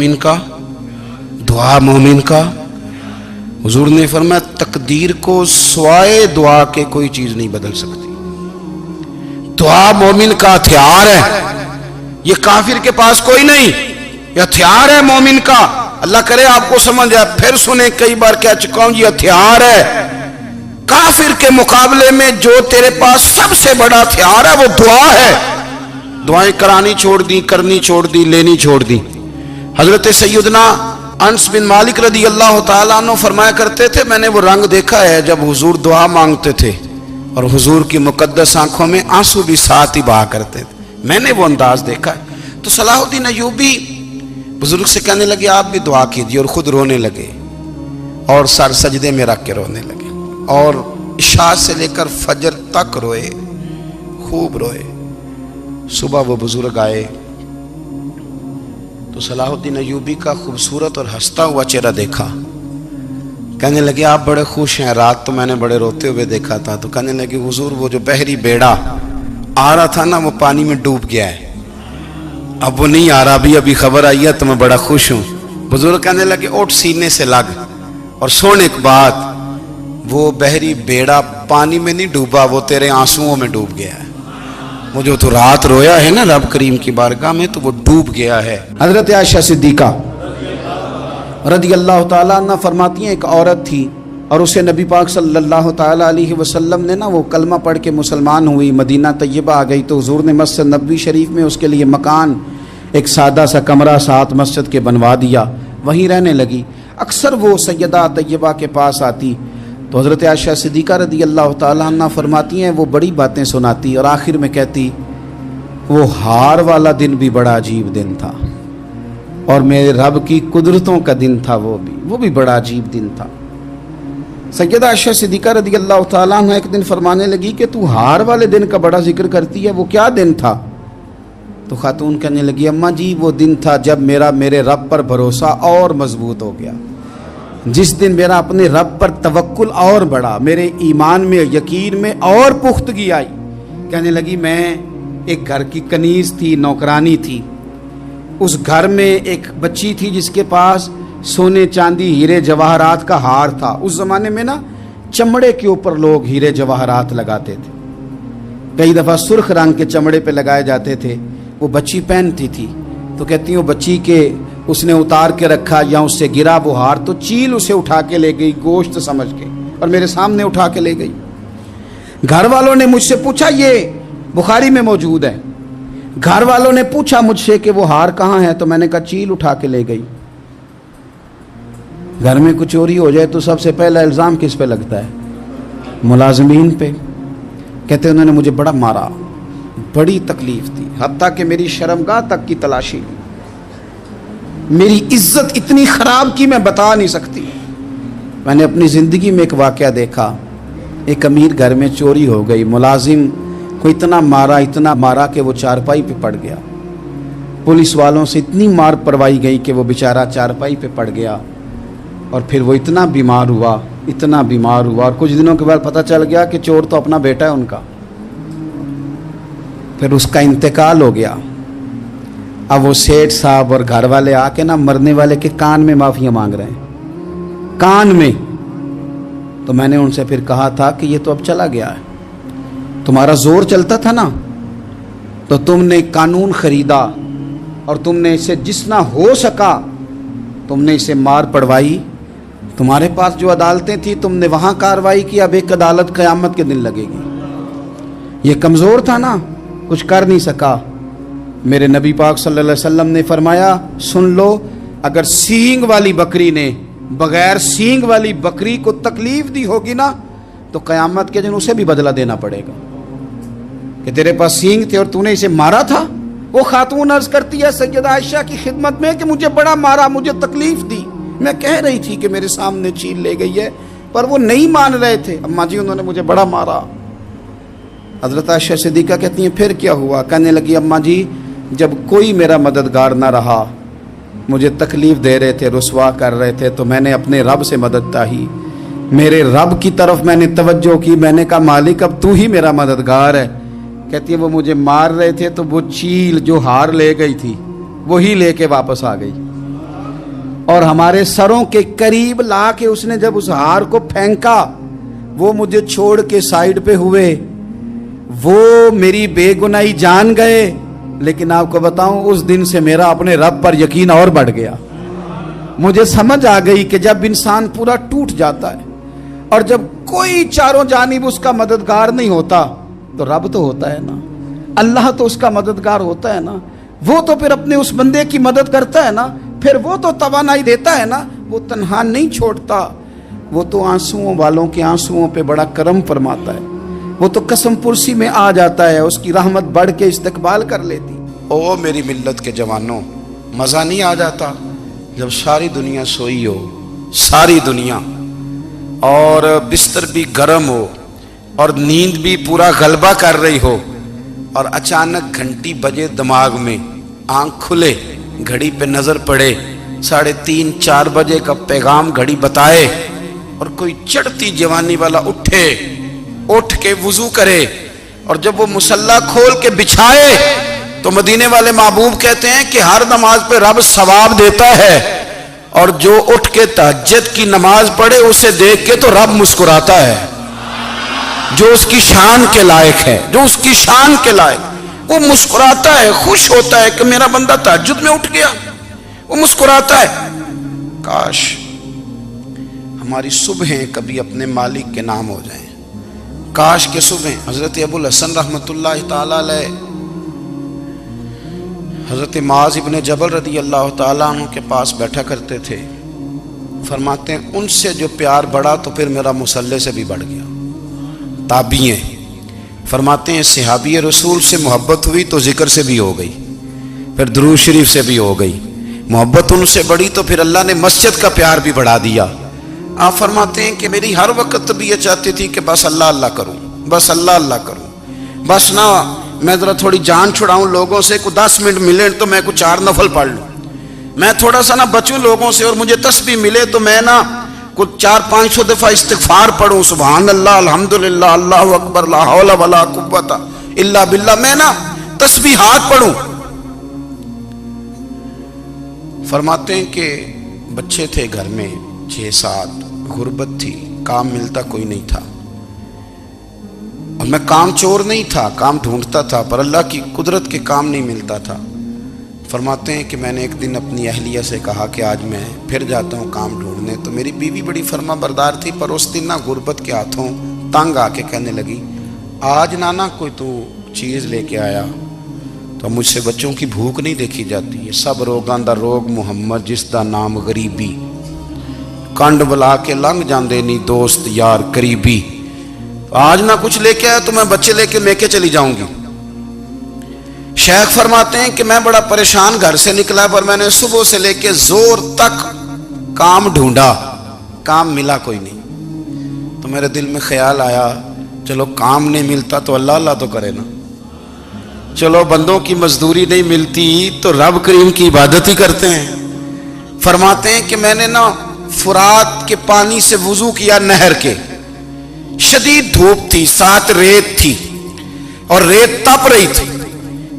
مومن کا, دعا مومن کا. حضور نے فرمایا تقدیر کو سوائے دعا کے کوئی چیز نہیں بدل سکتی. دعا مومن کا ہتھیار ہے, یہ کافر کے پاس کوئی نہیں, یہ ہتھیار ہے مومن کا. اللہ کرے آپ کو سمجھ آئے. پھر سنیں, کئی بار کہہ چکا ہوں یہ ہتھیار ہے. کافر کے مقابلے میں جو تیرے پاس سب سے بڑا ہتھیار ہے وہ دعا ہے. دعائیں کرانی چھوڑ دی, کرنی چھوڑ دی, لینی چھوڑ دی. حضرت سیدنا انس بن مالک رضی اللہ تعالیٰ عنہ فرمایا کرتے تھے, میں نے وہ رنگ دیکھا ہے جب حضور دعا مانگتے تھے اور حضور کی مقدس آنکھوں میں آنسو بھی ساتھ ہی بہا کرتے تھے. میں نے وہ انداز دیکھا ہے. تو صلاح الدین ایوبی بزرگ سے کہنے لگے آپ بھی دعا کیجیے, اور خود رونے لگے اور سر سجدے میں رکھ کے رونے لگے, اور عشاء سے لے کر فجر تک روئے, خوب روئے. صبح وہ بزرگ آئے تو صلاح الدین ایوبی کا خوبصورت اور ہنستا ہوا چہرہ دیکھا. کہنے لگے آپ بڑے خوش ہیں, رات تو میں نے بڑے روتے ہوئے دیکھا تھا. تو کہنے لگے حضور وہ جو بحری بیڑا آ رہا تھا نا وہ پانی میں ڈوب گیا ہے, اب وہ نہیں آ رہا, ابھی خبر آئی ہے تو میں بڑا خوش ہوں. بزرگ کہنے لگے اٹھ سینے سے لگ اور سن ایک بات, وہ بحری بیڑا پانی میں نہیں ڈوبا, وہ تیرے آنسوؤں میں ڈوب گیا ہے. وہ جو تو رات رویا ہے نا رب کریم کی بارگاہ میں تو وہ ڈوب گیا ہے. حضرت عائشہ صدیقہ رضی اللہ تعالیٰ عنہ فرماتی ہیں ایک عورت تھی اور اسے نبی پاک صلی اللہ تعالیٰ علیہ وسلم نے نا وہ کلمہ پڑھ کے مسلمان ہوئی, مدینہ طیبہ آ گئی. تو حضور نے مسجد نبوی شریف میں اس کے لیے مکان, ایک سادہ سا کمرہ ساتھ مسجد کے بنوا دیا, وہیں رہنے لگی. اکثر وہ سیدہ طیبہ کے پاس آتی تو حضرت عائشہ صدیقہ رضی اللہ تعالیٰ عنہ فرماتی ہیں وہ بڑی باتیں سناتی اور آخر میں کہتی وہ ہار والا دن بھی بڑا عجیب دن تھا اور میرے رب کی قدرتوں کا دن تھا, وہ بھی بڑا عجیب دن تھا. سیدہ عائشہ صدیقہ رضی اللہ تعالیٰ عنہ ایک دن فرمانے لگی کہ تو ہار والے دن کا بڑا ذکر کرتی ہے, وہ کیا دن تھا؟ تو خاتون کہنے لگی اماں جی وہ دن تھا جب میرے رب پر بھروسہ اور مضبوط ہو گیا, جس دن میرا اپنے رب پر توکل اور بڑھا, میرے ایمان میں یقین میں اور پختگی آئی. کہنے لگی میں ایک گھر کی کنیز تھی, نوکرانی تھی. اس گھر میں ایک بچی تھی جس کے پاس سونے چاندی ہیرے جواہرات کا ہار تھا. اس زمانے میں نا چمڑے کے اوپر لوگ ہیرے جواہرات لگاتے تھے, کئی دفعہ سرخ رنگ کے چمڑے پہ لگائے جاتے تھے. وہ بچی پہنتی تھی تو کہتی ہوں بچی کے اس نے اتار کے رکھا یا اس سے گرا وہ ہار تو چیل اسے اٹھا کے لے گئی گوشت سمجھ کے, اور میرے سامنے اٹھا کے لے گئی. گھر والوں نے مجھ سے پوچھا, یہ بخاری میں موجود ہے, گھر والوں نے پوچھا مجھ سے کہ وہ ہار کہاں ہے, تو میں نے کہا چیل اٹھا کے لے گئی. گھر میں کچھ چوری ہو جائے تو سب سے پہلا الزام کس پہ لگتا ہے؟ ملازمین پہ. کہتے انہوں نے مجھے بڑا مارا, بڑی تکلیف تھی, حتیٰ کہ میری شرمگاہ تک کی تلاشی لی, میری عزت اتنی خراب کی میں بتا نہیں سکتی. میں نے اپنی زندگی میں ایک واقعہ دیکھا, ایک امیر گھر میں چوری ہو گئی, ملازم کو اتنا مارا کہ وہ چارپائی پہ پڑ گیا. پولیس والوں سے اتنی مار پروائی گئی کہ وہ بیچارہ چارپائی پہ پڑ گیا, اور پھر وہ اتنا بیمار ہوا, اور کچھ دنوں کے بعد پتہ چل گیا کہ چور تو اپنا بیٹا ہے ان کا. پھر اس کا انتقال ہو گیا. اب وہ سیٹھ صاحب اور گھر والے آ کے نا مرنے والے کے کان میں معافیاں مانگ رہے ہیں, کان میں. تو میں نے ان سے پھر کہا تھا کہ یہ تو اب چلا گیا ہے, تمہارا زور چلتا تھا نا تو تم نے قانون خریدا اور تم نے اسے جتنا ہو سکا تم نے اسے مار پڑوائی. تمہارے پاس جو عدالتیں تھیں تم نے وہاں کارروائی کی, اب ایک عدالت قیامت کے دن لگے گی. یہ کمزور تھا نا, کچھ کر نہیں سکا. میرے نبی پاک صلی اللہ علیہ وسلم نے فرمایا سن لو, اگر سینگ والی بکری نے بغیر سینگ والی بکری کو تکلیف دی ہوگی نا تو قیامت کے دن اسے بھی بدلہ دینا پڑے گا کہ تیرے پاس سینگ تھے اور تو نے اسے مارا تھا. وہ خاتون عرض کرتی ہے سیدہ عائشہ کی خدمت میں کہ مجھے بڑا مارا, مجھے تکلیف دی. میں کہہ رہی تھی کہ میرے سامنے چیل لے گئی ہے, پر وہ نہیں مان رہے تھے. اماں جی انہوں نے مجھے بڑا مارا. حضرت عائشہ صدیقہ کہتی ہیں پھر کیا ہوا؟ کہنے لگی اماں جی جب کوئی میرا مددگار نہ رہا, مجھے تکلیف دے رہے تھے, رسوا کر رہے تھے, تو میں نے اپنے رب سے مدد چاہی, میرے رب کی طرف میں نے توجہ کی, میں نے کہا مالک اب تو ہی میرا مددگار ہے. کہتی ہے وہ مجھے مار رہے تھے تو وہ چیل جو ہار لے گئی تھی وہی لے کے واپس آ گئی. اور ہمارے سروں کے قریب لا کے اس نے جب اس ہار کو پھینکا، وہ مجھے چھوڑ کے سائیڈ پہ ہوئے، وہ میری بے گناہی جان گئے، لیکن آپ کو بتاؤں اس دن سے میرا اپنے رب پر یقین اور بڑھ گیا۔ مجھے سمجھ آ گئی کہ جب انسان پورا ٹوٹ جاتا ہے اور جب کوئی چاروں جانب اس کا مددگار نہیں ہوتا تو رب تو ہوتا ہے نا، اللہ تو اس کا مددگار ہوتا ہے نا، وہ تو پھر اپنے اس بندے کی مدد کرتا ہے نا، پھر وہ تو توانائی دیتا ہے نا، وہ تنہا نہیں چھوڑتا، وہ تو آنسوؤں والوں کے آنسوؤں پہ بڑا کرم فرماتا ہے، وہ تو قسم پرسی میں آ جاتا ہے، اس کی رحمت بڑھ کے استقبال کر لیتی۔ او میری ملت کے جوانوں، مزہ نہیں آ جاتا جب ساری دنیا سوئی ہو، ساری دنیا، اور بستر بھی گرم ہو اور نیند بھی پورا غلبہ کر رہی ہو، اور اچانک گھنٹی بجے دماغ میں، آنکھ کھلے، گھڑی پہ نظر پڑے، 3:30 4 بجے کا پیغام گھڑی بتائے، اور کوئی چڑھتی جوانی والا اٹھ کے وضو کرے، اور جب وہ مصلی کھول کے بچھائے تو مدینے والے محبوب کہتے ہیں کہ ہر نماز پہ رب ثواب دیتا ہے، اور جو اٹھ کے تہجد کی نماز پڑھے اسے دیکھ کے تو رب مسکراتا ہے، جو اس کی شان کے لائق ہے، جو اس کی شان کے لائق، وہ مسکراتا ہے، خوش ہوتا ہے کہ میرا بندہ تہجد میں اٹھ گیا، وہ مسکراتا ہے۔ کاش ہماری صبحیں کبھی اپنے مالک کے نام ہو جائیں، کاش کے صبحیں۔ حضرت ابو الحسن رحمۃ اللہ تعالی علیہ حضرت معاذ ابن جبل رضی اللہ تعالیٰ عنہ کے پاس بیٹھا کرتے تھے، فرماتے ہیں ان سے جو پیار بڑھا تو پھر میرا مصلی سے بھی بڑھ گیا۔ تابعی ہیں، فرماتے ہیں صحابی رسول سے محبت ہوئی تو ذکر سے بھی ہو گئی، پھر درود شریف سے بھی ہو گئی، محبت ان سے بڑھی تو پھر اللہ نے مسجد کا پیار بھی بڑھا دیا۔ آپ فرماتے ہیں کہ میری ہر وقت طبیعت چاہتی تھی کہ بس اللہ اللہ کروں، بس اللہ اللہ کروں، بس نہ میں ذرا تھوڑی جان چھڑاؤں لوگوں سے، کوئی 10 منٹ ملے تو میں کوئی 4 نفل پڑھ لوں، میں تھوڑا سا نہ بچوں لوگوں سے، اور مجھے تسبیح ملے تو میں نہ کچھ 400-500 دفعہ استغفار پڑھوں، سبحان اللہ، الحمدللہ، اللہ اکبر، لا حول ولا قوت الا باللہ، میں نہ تسبیحات پڑھوں۔ فرماتے ہیں کہ بچے تھے گھر میں 6-7، غربت تھی، کام ملتا کوئی نہیں تھا، اور میں کام چور نہیں تھا، کام ڈھونڈتا تھا، پر اللہ کی قدرت کے کام نہیں ملتا تھا۔ فرماتے ہیں کہ میں نے ایک دن اپنی اہلیہ سے کہا کہ آج میں پھر جاتا ہوں کام ڈھونڈنے، تو میری بیوی بڑی فرما بردار تھی، پر اس دن نہ غربت کے ہاتھوں تنگ آ کے کہنے لگی آج نانا کوئی تو چیز لے کے آیا، تو مجھ سے بچوں کی بھوک نہیں دیکھی جاتی ہے، سب روگاں دا روگ محمد جس دا نام غریبی، کنڈ بلا کے لنگ جاندے نہیں دوست یار قریبی، آج نہ کچھ لے کے آیا تو میں بچے لے کے میکے چلی جاؤں گی۔ شیخ فرماتے ہیں کہ میں بڑا پریشان گھر سے نکلا، پر میں نے صبح سے لے کے زور تک کام ڈھونڈا، کام ملا کوئی نہیں، تو میرے دل میں خیال آیا چلو کام نہیں ملتا تو اللہ اللہ تو کرے نا، چلو بندوں کی مزدوری نہیں ملتی تو رب کریم کی عبادت ہی کرتے ہیں۔ فرماتے ہیں کہ میں نے نا فرات کے پانی سے وضو کیا، نہر کے، شدید دھوپ تھی، ساتھ ریت تھی اور ریت تپ رہی تھی،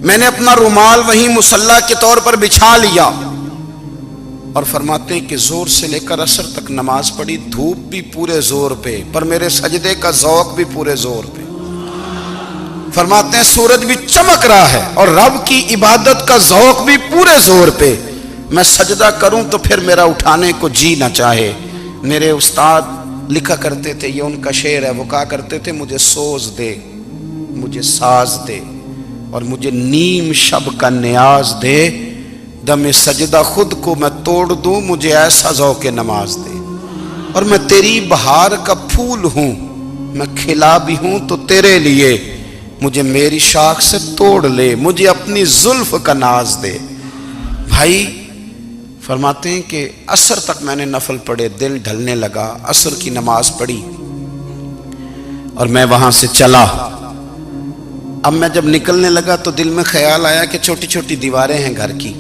میں نے اپنا رومال وہیں مصلی کے طور پر بچھا لیا، اور فرماتے ہیں کہ زور سے لے کر عصر تک نماز پڑھی، دھوپ بھی پورے زور پہ، پر میرے سجدے کا ذوق بھی پورے زور پہ۔ فرماتے ہیں سورج بھی چمک رہا ہے اور رب کی عبادت کا ذوق بھی پورے زور پہ، میں سجدہ کروں تو پھر میرا اٹھانے کو جی نہ چاہے۔ میرے استاد لکھا کرتے تھے، یہ ان کا شعر ہے، وہ کہا کرتے تھے مجھے سوز دے، مجھے ساز دے، اور مجھے نیم شب کا نیاز دے، دم سجدہ خود کو میں توڑ دوں، مجھے ایسا ذوق نماز دے، اور میں تیری بہار کا پھول ہوں، میں کھلا بھی ہوں تو تیرے لیے، مجھے میری شاخ سے توڑ لے، مجھے اپنی زلف کا ناز دے۔ بھائی فرماتے ہیں کہ عصر تک میں نے نفل پڑھے، دل ڈھلنے لگا، عصر کی نماز پڑھی اور میں وہاں سے چلا۔ اب میں جب نکلنے لگا تو دل میں خیال آیا کہ چھوٹی چھوٹی دیواریں ہیں گھر کی،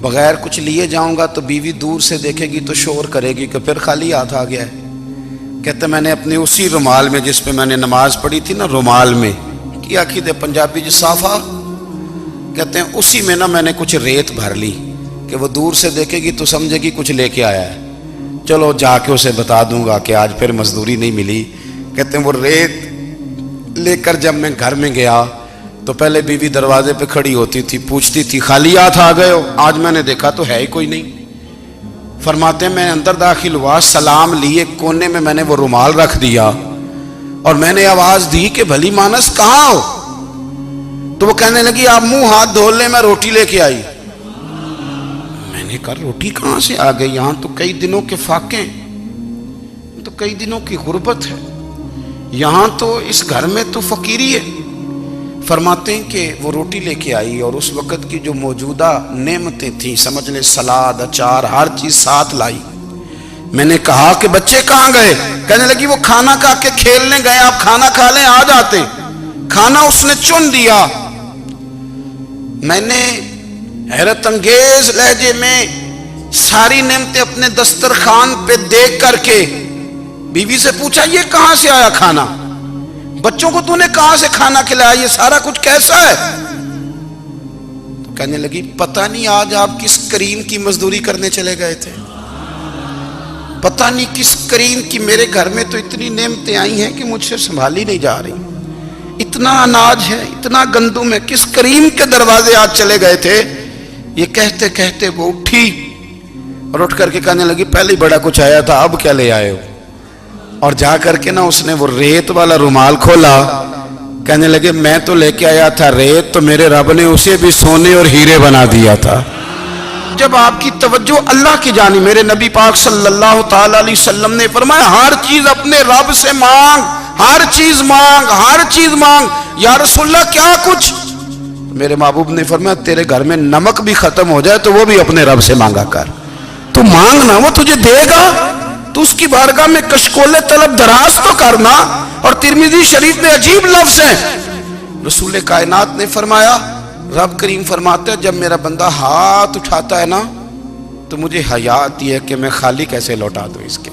بغیر کچھ لیے جاؤں گا تو بیوی دور سے دیکھے گی تو شور کرے گی کہ پھر خالی ہاتھ آ گیا ہے۔ کہتے میں نے اپنے اسی رومال میں جس پہ میں نے نماز پڑھی تھی نا، رومال میں کیا کی دے پنجابی جو صافہ کہتے ہیں، اسی میں نا میں نے کچھ ریت بھر لی، کہ وہ دور سے دیکھے گی تو سمجھے گی کچھ لے کے آیا ہے، چلو جا کے اسے بتا دوں گا کہ آج پھر مزدوری نہیں ملی۔ کہتے ہیں وہ ریت لے کر جب میں گھر میں گیا تو پہلے بیوی دروازے پہ کھڑی ہوتی تھی، پوچھتی تھی خالی ہاتھ آ گئے ہو؟ آج میں نے دیکھا تو ہے ہی کوئی نہیں۔ فرماتے ہیں میں اندر داخل ہوا، سلام لیے، کونے میں نے وہ رومال رکھ دیا اور میں نے آواز دی کہ بھلی مانس کہاں ہو؟ تو وہ کہنے لگی آپ منہ ہاتھ دھو لیں، میں روٹی لے کے آئی۔ میں نے کہا روٹی کہاں سے آ گئی؟ یہاں تو کئی دنوں کے فاقے ہیں، تو کئی دنوں کی غربت ہے، یہاں تو اس گھر میں تو فقیری ہے۔ فرماتے ہیں کہ وہ روٹی لے کے آئی اور اس وقت کی جو موجودہ نعمتیں تھیں، سمجھ لیں سلاد، اچار، ہر چیز ساتھ لائی۔ میں نے کہا کہ بچے کہاں گئے؟ کہنے لگی وہ کھانا کھا کے کھیلنے گئے، آپ کھانا کھا لیں آ جاتے۔ کھانا اس نے چن دیا۔ میں نے حیرت انگیز لہجے میں ساری نعمتیں اپنے دسترخوان پہ دیکھ کر کے بیوی سے پوچھا یہ کہاں سے آیا کھانا؟ بچوں کو تو نے کہاں سے کھانا کھلایا؟ یہ سارا کچھ کیسا ہے؟ تو کہنے لگی پتہ نہیں آج آپ کس کریم کی مزدوری کرنے چلے گئے تھے، پتہ نہیں کس کریم کی، میرے گھر میں تو اتنی نعمتیں آئی ہیں کہ مجھ سے سنبھالی نہیں جا رہی، اتنا اناج ہے، اتنا گندم ہے، کس کریم کے دروازے آج چلے گئے تھے؟ یہ کہتے کہتے وہ اٹھی اور اٹھ کر کے کہنے لگی پہلے بڑا کچھ آیا تھا، اب کیا لے آئے ہو؟ اور جا کر کے نا اس نے وہ ریت والا رومال کھولا، کہنے لگے میں تو لے کے آیا تھا ریت، تو میرے رب نے اسے بھی سونے اور ہیرے بنا دیا تھا۔ جب آپ کی توجہ اللہ کی جانب، میرے نبی پاک صلی اللہ تعالی علیہ وسلم نے فرمایا ہر چیز اپنے رب سے مانگ، ہر چیز مانگ، ہر چیز مانگ۔ یا رسول اللہ کیا کچھ؟ میرے محبوب نے فرمایا تیرے گھر میں نمک بھی ختم ہو جائے تو وہ بھی اپنے رب سے مانگا کر، تو مانگنا وہ تجھے دے گا، تو اس کی بارگاہ میں کشکول طلب دراز تو کرنا۔ اور ترمذی شریف میں عجیب لفظ ہیں، رسول کائنات نے فرمایا، رب کریم فرماتا ہے جب میرا بندہ ہاتھ اٹھاتا ہے نا تو مجھے حیا آتی ہے کہ میں خالی کیسے لوٹا دوں اس کے۔